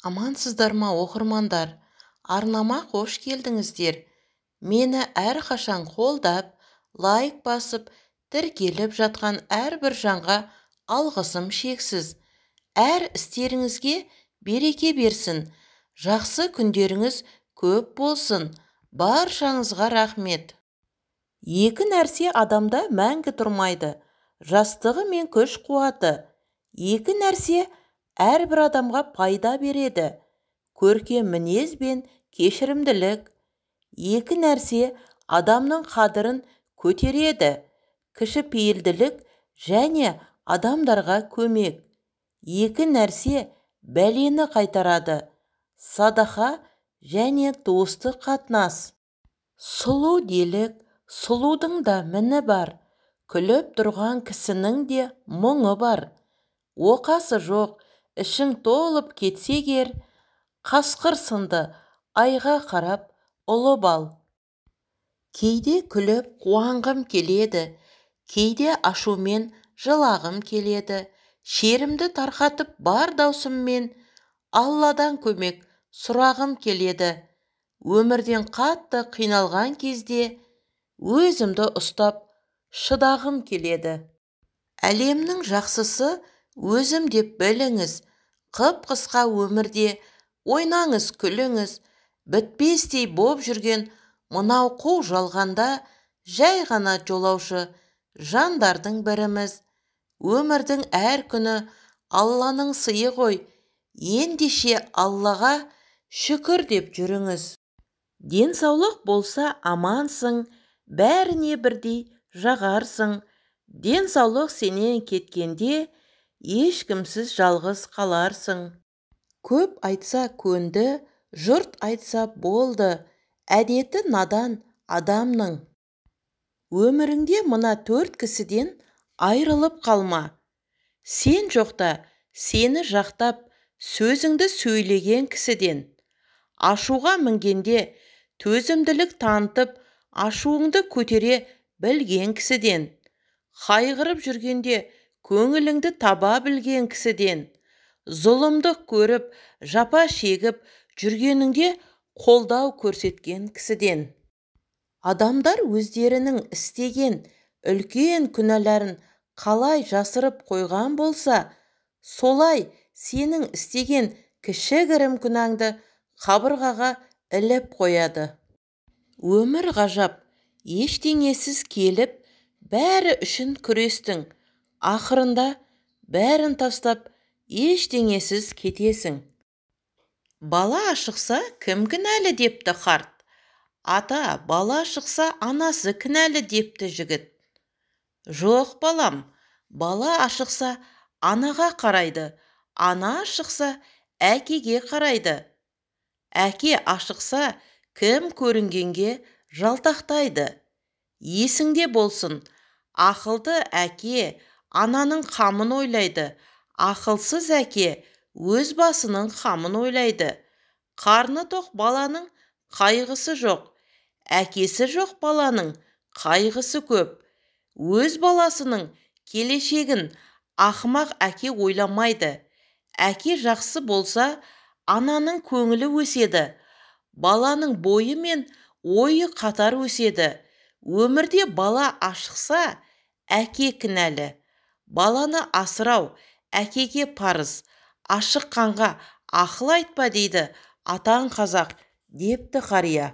Амансыздар ма оқырмандар, арнама қош келдіңіздер. Мені әрқашан қолдап, лайк басып, тіркеліп жатқан әрбір жанға алғысым шексіз. Әр істеріңізге береке берсін, жақсы күндеріңіз көп болсын. Баршаңызға рахмет. Екі нәрсе адамда мәңгі тұрмайды: жастығы мен күш қуаты. Екі нәрсе әрбір адамға пайда береді: көркем мінез бен кешірімділік. Екі нәрсе адамның қадірін көтереді: кішіпейілділік және адамдарға көмек. Екі нәрсе бәлені қайтарады: садақа және достық қатынас. Сұлу делік, сұлудың да міні бар, күліп тұрған кісінің де мұңы бар. Оқасы жоқ, ішің толып кетсе егер, қасқыр сынды айға қарап ұлып ал. Кейде күліп қуанғым келеді, кейде ашумен жылағым келеді. Шерімді тарқатып бар даусыммен Алладан көмек сұрағым келеді. Өмірден қатты қиналған кезде өзімді ұстап шыдағым келеді. Әлемнің жақсысы өзім деп біліңіз. Қып-қысқа өмірде ойнаңыз, күліңіз. Бітпестей боп жүрген мынау қу жалғанда жай ғана жолаушы жандардың біріміз. Өмірдің әр күні Алланың сыйы ғой. Ендеше Аллаға шүкір деп жүріңіз. Денсаулық болса амансың, бәріне бірдей жағарсың. Денсаулық сенен кеткенде ешкімсіз жалғыз қаларсың. Көп айтса көнді, жұрт айтса болды, әдеті надан адамның. Өміріңде мына 4 кісіден айрылып қалма: сен жоқта сені жақтап сөзіңді сөйлеген кісіден, ашуға мінгенде төзімділік танытып ашуыңды көтере білген кісіден, қайғырып жүргенде көңіліңді таба білген кісіден, зұлымдық көріп жапа шегіп жүргеніңде қолдау көрсеткен кісіден. Адамдар өздерінің істеген үлкен күнәларын қалай жасырып қойған болса, солай сенің істеген кішігірім күнәңді қабырғаға іліп қояды. Өмір ғажап, ештеңесіз келіп, бәрі үшін күрестің. Ақырында бәрін тастап, ештеңесіз кетесің. Бала ашықса, кім кінәлі депті қарт. Ата, бала шықса, анасы кінәлі депті жігіт. Жоқ балам, бала ашықса, анаға қарайды, ана ашықса, әкеге қарайды. Әке ашықса, кім көрінгенге жалтақтайды. Есіңде болсын, ақылды әке ананың қамын ойлайды, ақылсыз әке өз басының қамын ойлайды. Қарны тоқ баланың қайғысы жоқ, әкесі жоқ баланың қайғысы көп. Өз баласының келешегін ақымақ әке ойламайды. Әке жақсы болса, ананың көңілі өседі, баланың бойы мен ойы қатар өседі. Өмірде бала ашықса, әке кінәлі. Баланы асырау әкеге парыз. Ашыққанға ақыл айтпа дейді атаң қазақ, депті қария.